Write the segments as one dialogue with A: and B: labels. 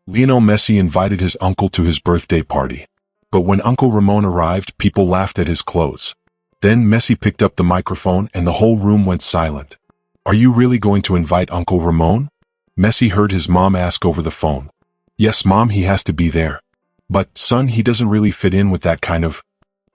A: Lionel Messi invited his uncle to his birthday party. But when Uncle Ramon arrived, people laughed at his clothes. Then Messi picked up the microphone and the whole room went silent. "Are you really going to invite Uncle Ramon?" Messi heard his mom ask over the phone. "Yes, Mom, he has to be there." "But, son, he doesn't really fit in with that kind of—"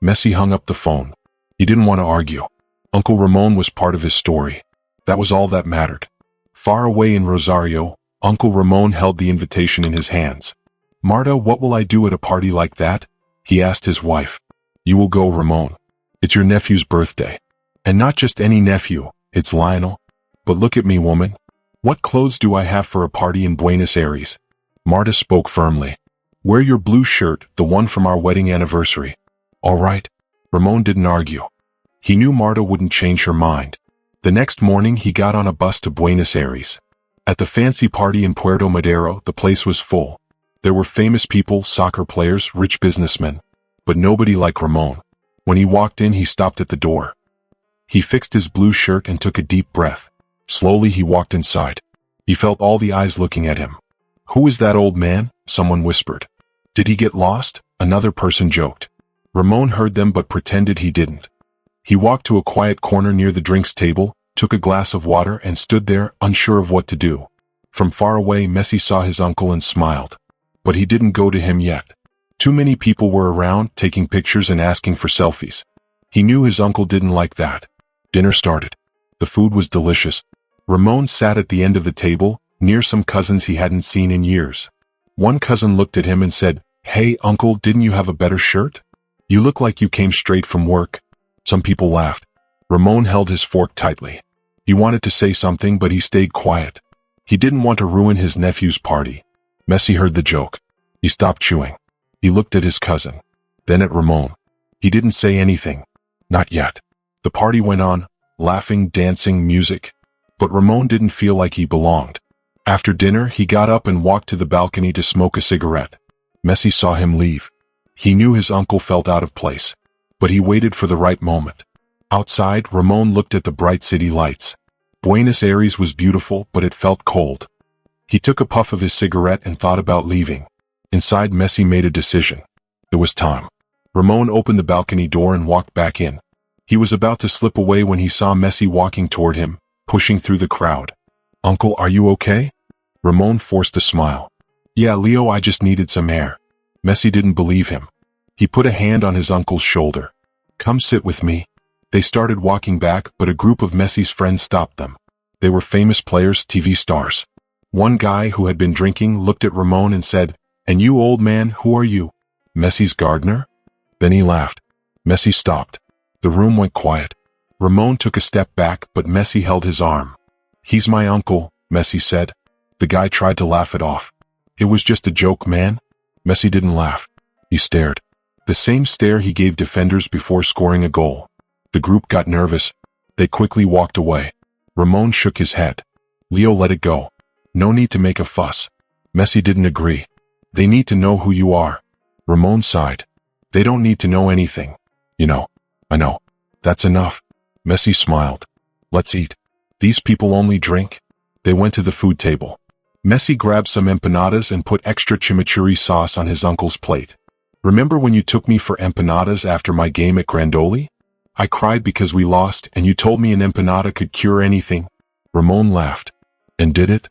A: Messi hung up the phone. He didn't want to argue. Uncle Ramon was part of his story. That was all that mattered. Far away in Rosario, Uncle Ramon held the invitation in his hands. "Marta, what will I do at a party like that?" he asked his wife. "You will go, Ramon. It's your nephew's birthday. And not just any nephew, it's Lionel. But look at me, woman. What clothes do I have for a party in Buenos Aires?" Marta spoke firmly. "Wear your blue shirt, the one from our wedding anniversary." "All right." Ramon didn't argue. He knew Marta wouldn't change her mind. The next morning he got on a bus to Buenos Aires. At the fancy party in Puerto Madero, the place was full. There were famous people, soccer players, rich businessmen. But nobody like Ramon. When he walked in, he stopped at the door. He fixed his blue shirt and took a deep breath. Slowly he walked inside. He felt all the eyes looking at him. "Who is that old man?" someone whispered. "Did he get lost?" another person joked. Ramon heard them but pretended he didn't. He walked to a quiet corner near the drinks table, took a glass of water and stood there, unsure of what to do. From far away, Messi saw his uncle and smiled. But he didn't go to him yet. Too many people were around, taking pictures and asking for selfies. He knew his uncle didn't like that. Dinner started. The food was delicious. Ramon sat at the end of the table, near some cousins he hadn't seen in years. One cousin looked at him and said, "Hey, uncle, didn't you have a better shirt? You look like you came straight from work." Some people laughed. Ramon held his fork tightly. He wanted to say something, but he stayed quiet. He didn't want to ruin his nephew's party. Messi heard the joke. He stopped chewing. He looked at his cousin. Then at Ramon. He didn't say anything. Not yet. The party went on, laughing, dancing, music. But Ramon didn't feel like he belonged. After dinner, he got up and walked to the balcony to smoke a cigarette. Messi saw him leave. He knew his uncle felt out of place. But he waited for the right moment. Outside, Ramon looked at the bright city lights. Buenos Aires was beautiful, but it felt cold. He took a puff of his cigarette and thought about leaving. Inside, Messi made a decision. It was time. Ramon opened the balcony door and walked back in. He was about to slip away when he saw Messi walking toward him, pushing through the crowd. "Uncle, are you okay?" Ramon forced a smile. "Yeah, Leo, I just needed some air." Messi didn't believe him. He put a hand on his uncle's shoulder. "Come sit with me." They started walking back, but a group of Messi's friends stopped them. They were famous players, TV stars. One guy who had been drinking looked at Ramon and said, "And you, old man, who are you? Messi's gardener?" Then he laughed. Messi stopped. The room went quiet. Ramon took a step back, but Messi held his arm. "He's my uncle," Messi said. The guy tried to laugh it off. "It was just a joke, man." Messi didn't laugh. He stared. The same stare he gave defenders before scoring a goal. The group got nervous. They quickly walked away. Ramon shook his head. "Leo, let it go. No need to make a fuss." Messi didn't agree. "They need to know who you are." Ramon sighed. "They don't need to know anything. You know." "I know. That's enough." Messi smiled. "Let's eat." "These people only drink." They went to the food table. Messi grabbed some empanadas and put extra chimichurri sauce on his uncle's plate. "Remember when you took me for empanadas after my game at Grandoli? I cried because we lost and you told me an empanada could cure anything." Ramon laughed. "And did it?"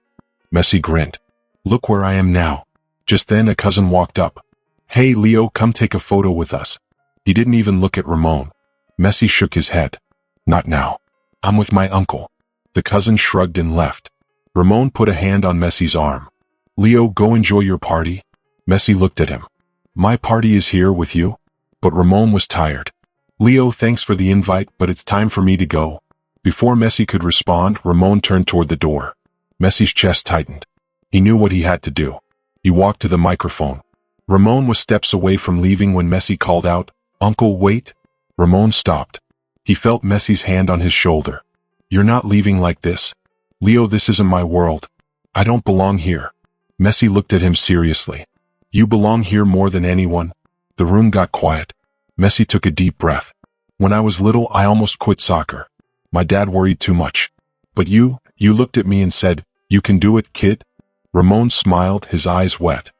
A: Messi grinned. "Look where I am now." Just then a cousin walked up. "Hey Leo, come take a photo with us." He didn't even look at Ramon. Messi shook his head. "Not now. I'm with my uncle." The cousin shrugged and left. Ramon put a hand on Messi's arm. "Leo, go enjoy your party." Messi looked at him. "My party is here with you." But Ramon was tired. "Leo, thanks for the invite, but it's time for me to go." Before Messi could respond, Ramon turned toward the door. Messi's chest tightened. He knew what he had to do. He walked to the microphone. Ramon was steps away from leaving when Messi called out, "Uncle, wait." Ramon stopped. He felt Messi's hand on his shoulder. "You're not leaving like this. Leo, this isn't my world. I don't belong here." Messi looked at him seriously. "You belong here more than anyone." The room got quiet. Messi took a deep breath. "When I was little, I almost quit soccer. My dad worried too much. But you looked at me and said, 'You can do it, kid.'" Ramon smiled, his eyes wet.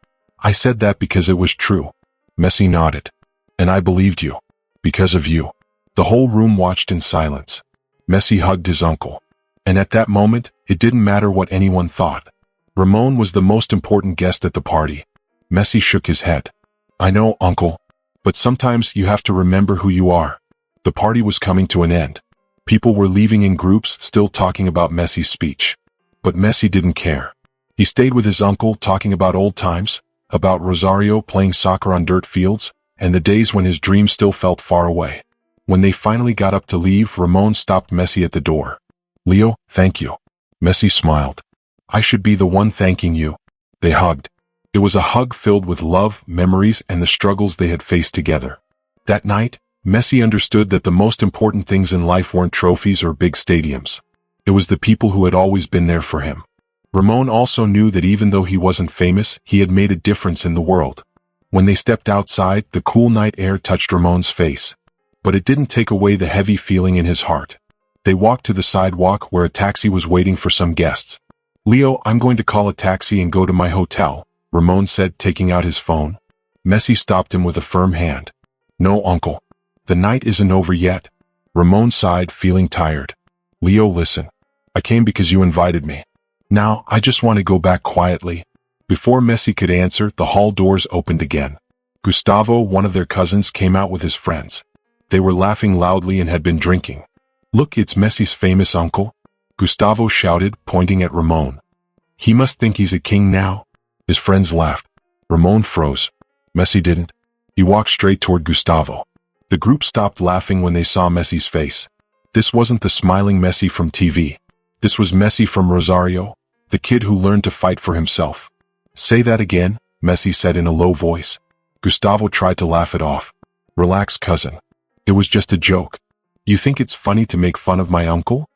A: I said that because it was true. Messi nodded. And I believed you. Because of you. The whole room watched in silence. Messi hugged his uncle. And at that moment, it didn't matter what anyone thought. Ramon was the most important guest at the party. Messi shook his head. I know, uncle. But sometimes you have to remember who you are. The party was coming to an end. People were leaving in groups, still talking about Messi's speech. But Messi didn't care. He stayed with his uncle, talking about old times, about Rosario playing soccer on dirt fields, and the days when his dreams still felt far away. When they finally got up to leave, Ramon stopped Messi at the door. Leo, thank you. Messi smiled. I should be the one thanking you. They hugged. It was a hug filled with love, memories, and the struggles they had faced together. That night, Messi understood that the most important things in life weren't trophies or big stadiums. It was the people who had always been there for him. Ramon also knew that even though he wasn't famous, he had made a difference in the world. When they stepped outside, the cool night air touched Ramon's face. But it didn't take away the heavy feeling in his heart. They walked to the sidewalk where a taxi was waiting for some guests. Leo, I'm going to call a taxi and go to my hotel, Ramon said, taking out his phone. Messi stopped him with a firm hand. No, uncle. The night isn't over yet. Ramon sighed, feeling tired. Leo, listen. I came because you invited me. Now, I just want to go back quietly. Before Messi could answer, the hall doors opened again. Gustavo, one of their cousins, came out with his friends. They were laughing loudly and had been drinking. Look, it's Messi's famous uncle, Gustavo shouted, pointing at Ramon. He must think he's a king now. His friends laughed. Ramon froze. Messi didn't. He walked straight toward Gustavo. The group stopped laughing when they saw Messi's face. This wasn't the smiling Messi from TV. This was Messi from Rosario, the kid who learned to fight for himself. Say that again, Messi said in a low voice. Gustavo tried to laugh it off. Relax, cousin. It was just a joke. You think it's funny to make fun of my uncle?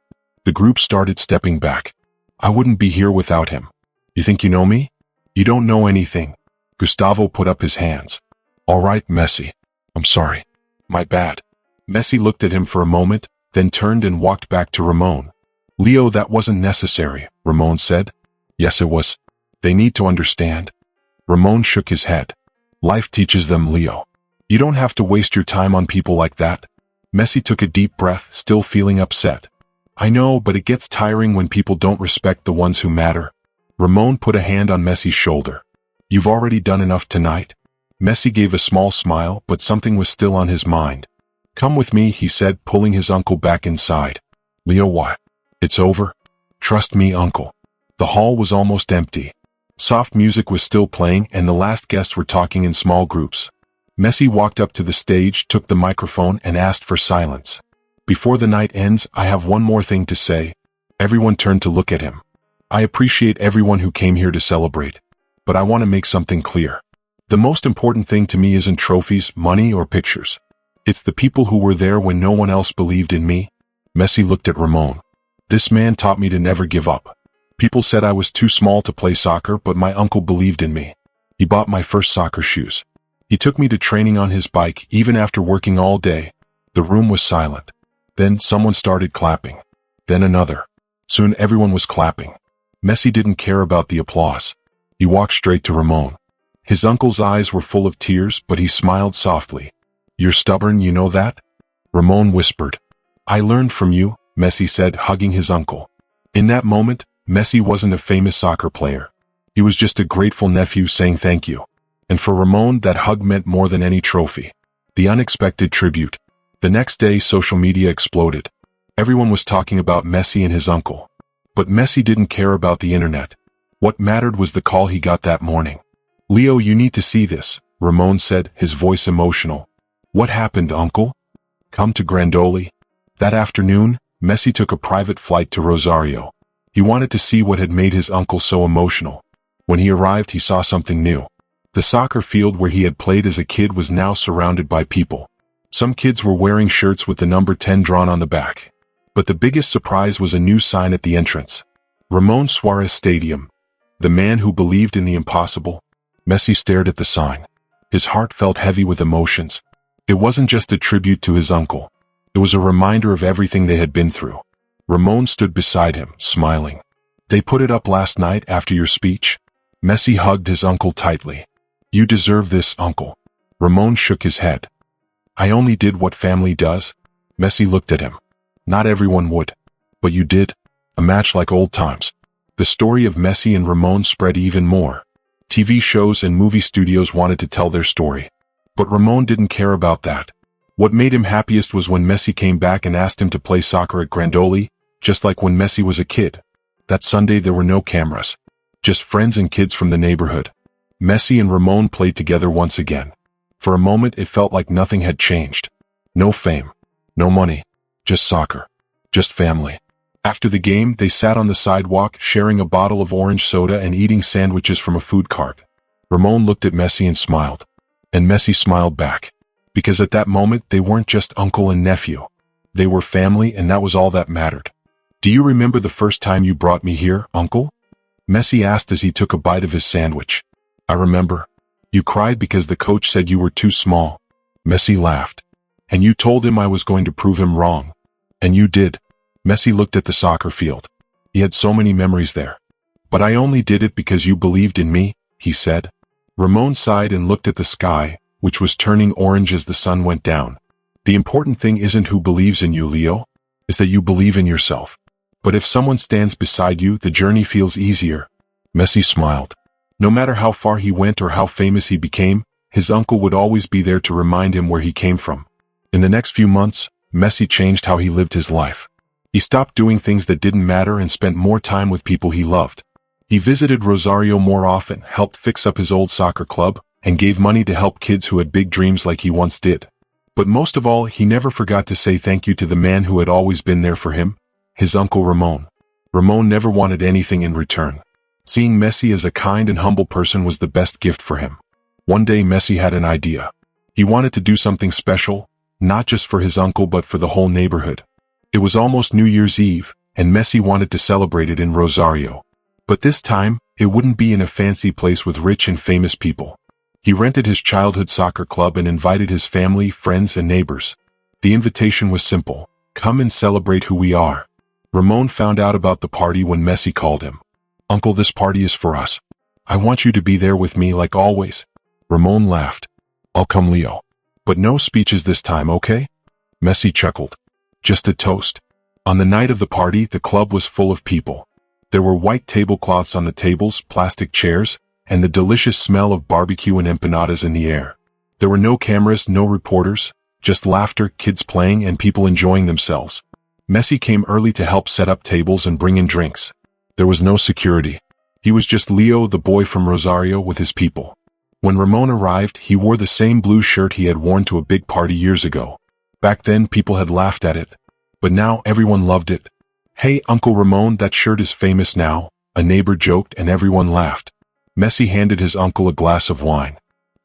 A: The group started stepping back. I wouldn't be here without him. You think you know me? You don't know anything. Gustavo put up his hands. All right, Messi. I'm sorry. My bad. Messi looked at him for a moment, then turned and walked back to Ramon. Leo, that wasn't necessary, Ramon said. Yes, it was. They need to understand. Ramon shook his head. Life teaches them, Leo. You don't have to waste your time on people like that. Messi took a deep breath, still feeling upset. I know, but it gets tiring when people don't respect the ones who matter. Ramon put a hand on Messi's shoulder. You've already done enough tonight. Messi gave a small smile, but something was still on his mind. Come with me, he said, pulling his uncle back inside. Leo, what? It's over. Trust me, uncle. The hall was almost empty. Soft music was still playing, and the last guests were talking in small groups. Messi walked up to the stage, took the microphone, and asked for silence. Before the night ends, I have one more thing to say. Everyone turned to look at him. I appreciate everyone who came here to celebrate. But I want to make something clear. The most important thing to me isn't trophies, money, or pictures. It's the people who were there when no one else believed in me. Messi looked at Ramon. This man taught me to never give up. People said I was too small to play soccer, but my uncle believed in me. He bought my first soccer shoes. He took me to training on his bike, even after working all day. The room was silent. Then someone started clapping. Then another. Soon everyone was clapping. Messi didn't care about the applause. He walked straight to Ramon. His uncle's eyes were full of tears, but he smiled softly. You're stubborn, you know that? Ramon whispered. I learned from you, Messi said, hugging his uncle. In that moment, Messi wasn't a famous soccer player. He was just a grateful nephew saying thank you. And for Ramon, that hug meant more than any trophy. The unexpected tribute. The next day, social media exploded. Everyone was talking about Messi and his uncle. But Messi didn't care about the internet. What mattered was the call he got that morning. Leo, you need to see this, Ramon said, his voice emotional. What happened, uncle? Come to Grandoli. That afternoon, Messi took a private flight to Rosario. He wanted to see what had made his uncle so emotional. When he arrived, he saw something new. The soccer field where he had played as a kid was now surrounded by people. Some kids were wearing shirts with the number 10 drawn on the back. But the biggest surprise was a new sign at the entrance. Ramon Suarez Stadium. The man who believed in the impossible. Messi stared at the sign. His heart felt heavy with emotions. It wasn't just a tribute to his uncle. It was a reminder of everything they had been through. Ramon stood beside him, smiling. They put it up last night after your speech? Messi hugged his uncle tightly. You deserve this, uncle. Ramon shook his head. I only did what family does. Messi looked at him. Not everyone would. But you did. A match like old times. The story of Messi and Ramon spread even more. TV shows and movie studios wanted to tell their story. But Ramon didn't care about that. What made him happiest was when Messi came back and asked him to play soccer at Grandoli, just like when Messi was a kid. That Sunday there were no cameras. Just friends and kids from the neighborhood. Messi and Ramon played together once again. For a moment it felt like nothing had changed. No fame. No money. Just soccer. Just family. After the game, they sat on the sidewalk, sharing a bottle of orange soda and eating sandwiches from a food cart. Ramon looked at Messi and smiled. And Messi smiled back. Because at that moment, they weren't just uncle and nephew. They were family, and that was all that mattered. Do you remember the first time you brought me here, uncle? Messi asked as he took a bite of his sandwich. I remember. You cried because the coach said you were too small. Messi laughed. And you told him I was going to prove him wrong. And you did. Messi looked at the soccer field. He had so many memories there. But I only did it because you believed in me, he said. Ramon sighed and looked at the sky, which was turning orange as the sun went down. The important thing isn't who believes in you, Leo. It's that you believe in yourself. But if someone stands beside you, the journey feels easier. Messi smiled. No matter how far he went or how famous he became, his uncle would always be there to remind him where he came from. In the next few months, Messi changed how he lived his life. He stopped doing things that didn't matter and spent more time with people he loved. He visited Rosario more often, helped fix up his old soccer club, and gave money to help kids who had big dreams like he once did. But most of all, he never forgot to say thank you to the man who had always been there for him, his uncle Ramon. Ramon never wanted anything in return. Seeing Messi as a kind and humble person was the best gift for him. One day Messi had an idea. He wanted to do something special, not just for his uncle but for the whole neighborhood. It was almost New Year's Eve, and Messi wanted to celebrate it in Rosario. But this time, it wouldn't be in a fancy place with rich and famous people. He rented his childhood soccer club and invited his family, friends, and neighbors. The invitation was simple. Come and celebrate who we are. Ramon found out about the party when Messi called him. Uncle, this party is for us. I want you to be there with me like always. Ramon laughed. I'll come, Leo. But no speeches this time, okay? Messi chuckled. Just a toast. On the night of the party, the club was full of people. There were white tablecloths on the tables, plastic chairs, and the delicious smell of barbecue and empanadas in the air. There were no cameras, no reporters, just laughter, kids playing, and people enjoying themselves. Messi came early to help set up tables and bring in drinks. There was no security. He was just Leo, the boy from Rosario, with his people. When Ramon arrived, he wore the same blue shirt he had worn to a big party years ago. Back then, people had laughed at it. But now, everyone loved it. Hey, Uncle Ramon, that shirt is famous now, a neighbor joked and everyone laughed. Messi handed his uncle a glass of wine.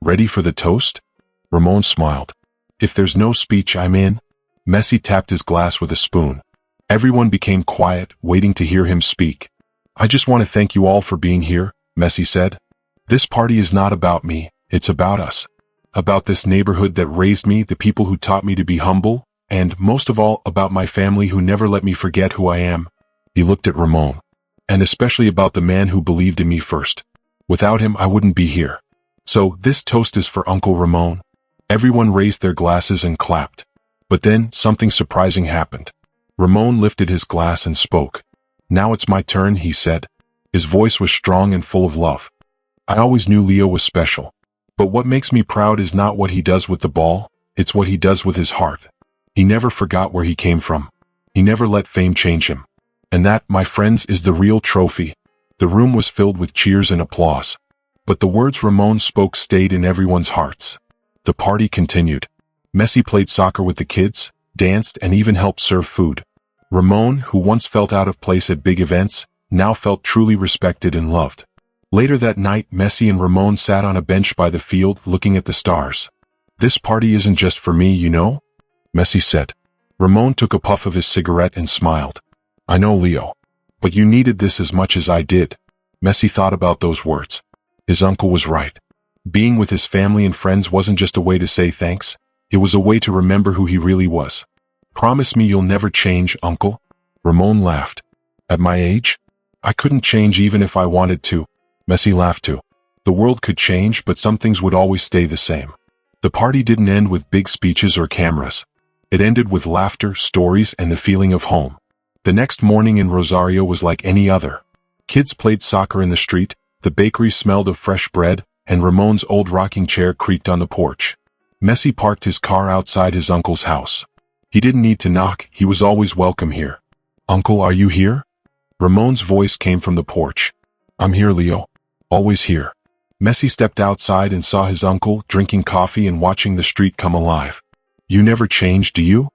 A: Ready for the toast? Ramon smiled. If there's no speech, I'm in. Messi tapped his glass with a spoon. Everyone became quiet, waiting to hear him speak. I just want to thank you all for being here, Messi said. This party is not about me, it's about us. About this neighborhood that raised me, the people who taught me to be humble, and, most of all, about my family who never let me forget who I am. He looked at Ramon. And especially about the man who believed in me first. Without him, I wouldn't be here. So, this toast is for Uncle Ramon. Everyone raised their glasses and clapped. But then, something surprising happened. Ramon lifted his glass and spoke. Now it's my turn, he said. His voice was strong and full of love. I always knew Leo was special. But what makes me proud is not what he does with the ball, it's what he does with his heart. He never forgot where he came from. He never let fame change him. And that, my friends, is the real trophy. The room was filled with cheers and applause. But the words Ramon spoke stayed in everyone's hearts. The party continued. Messi played soccer with the kids, danced, and even helped serve food. Ramon, who once felt out of place at big events, now felt truly respected and loved. Later that night, Messi and Ramon sat on a bench by the field, looking at the stars. This party isn't just for me, you know? Messi said. Ramon took a puff of his cigarette and smiled. I know, Leo. But you needed this as much as I did. Messi thought about those words. His uncle was right. Being with his family and friends wasn't just a way to say thanks. It was a way to remember who he really was. Promise me you'll never change, Uncle? Ramon laughed. At my age? I couldn't change even if I wanted to. Messi laughed too. The world could change, but some things would always stay the same. The party didn't end with big speeches or cameras. It ended with laughter, stories, and the feeling of home. The next morning in Rosario was like any other. Kids played soccer in the street, the bakery smelled of fresh bread, and Ramon's old rocking chair creaked on the porch. Messi parked his car outside his uncle's house. He didn't need to knock, he was always welcome here. "Uncle, are you here?" Ramon's voice came from the porch. "I'm here, Leo. Always here." Messi stepped outside and saw his uncle drinking coffee and watching the street come alive. "You never change, do you?"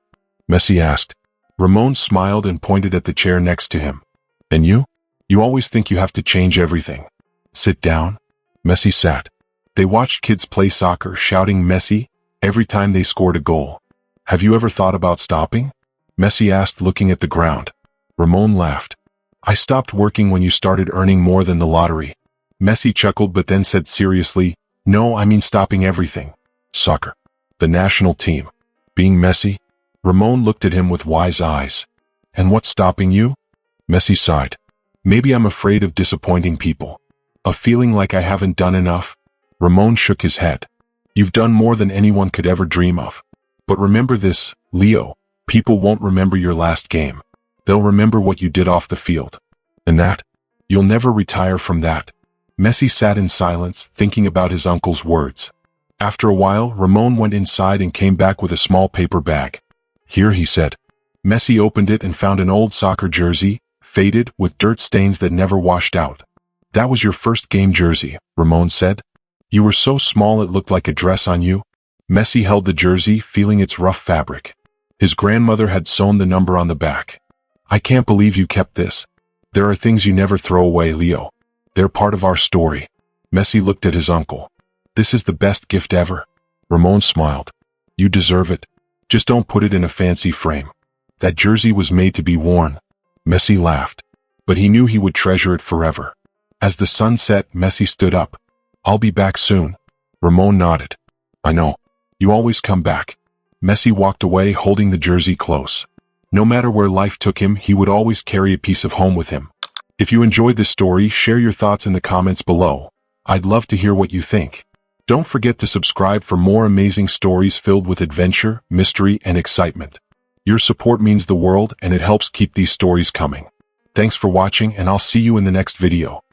A: Messi asked. Ramon smiled and pointed at the chair next to him. "And you? You always think you have to change everything." "Sit down." Messi sat. They watched kids play soccer, shouting Messi every time they scored a goal. "Have you ever thought about stopping?" Messi asked, looking at the ground. Ramon laughed. "I stopped working when you started earning more than the lottery." Messi chuckled but then said seriously, "No, I mean stopping everything. Soccer. The national team. Being Messi?" Ramon looked at him with wise eyes. "And what's stopping you?" Messi sighed. "Maybe I'm afraid of disappointing people. A feeling like I haven't done enough." Ramon shook his head. "You've done more than anyone could ever dream of. But remember this, Leo, people won't remember your last game. They'll remember what you did off the field. And that? You'll never retire from that." Messi sat in silence, thinking about his uncle's words. After a while, Ramon went inside and came back with a small paper bag. "Here," he said. Messi opened it and found an old soccer jersey, faded, with dirt stains that never washed out. "That was your first game jersey," Ramon said. "You were so small it looked like a dress on you." Messi held the jersey, feeling its rough fabric. His grandmother had sewn the number on the back. "I can't believe you kept this. There are things you never throw away, Leo. They're part of our story." Messi looked at his uncle. "This is the best gift ever." Ramon smiled. "You deserve it. Just don't put it in a fancy frame. That jersey was made to be worn." Messi laughed. But he knew he would treasure it forever. As the sun set, Messi stood up. "I'll be back soon." Ramon nodded. "I know. You always come back." Messi walked away, holding the jersey close. No matter where life took him, he would always carry a piece of home with him. If you enjoyed this story, share your thoughts in the comments below. I'd love to hear what you think. Don't forget to subscribe for more amazing stories filled with adventure, mystery, and excitement. Your support means the world, and it helps keep these stories coming. Thanks for watching, and I'll see you in the next video.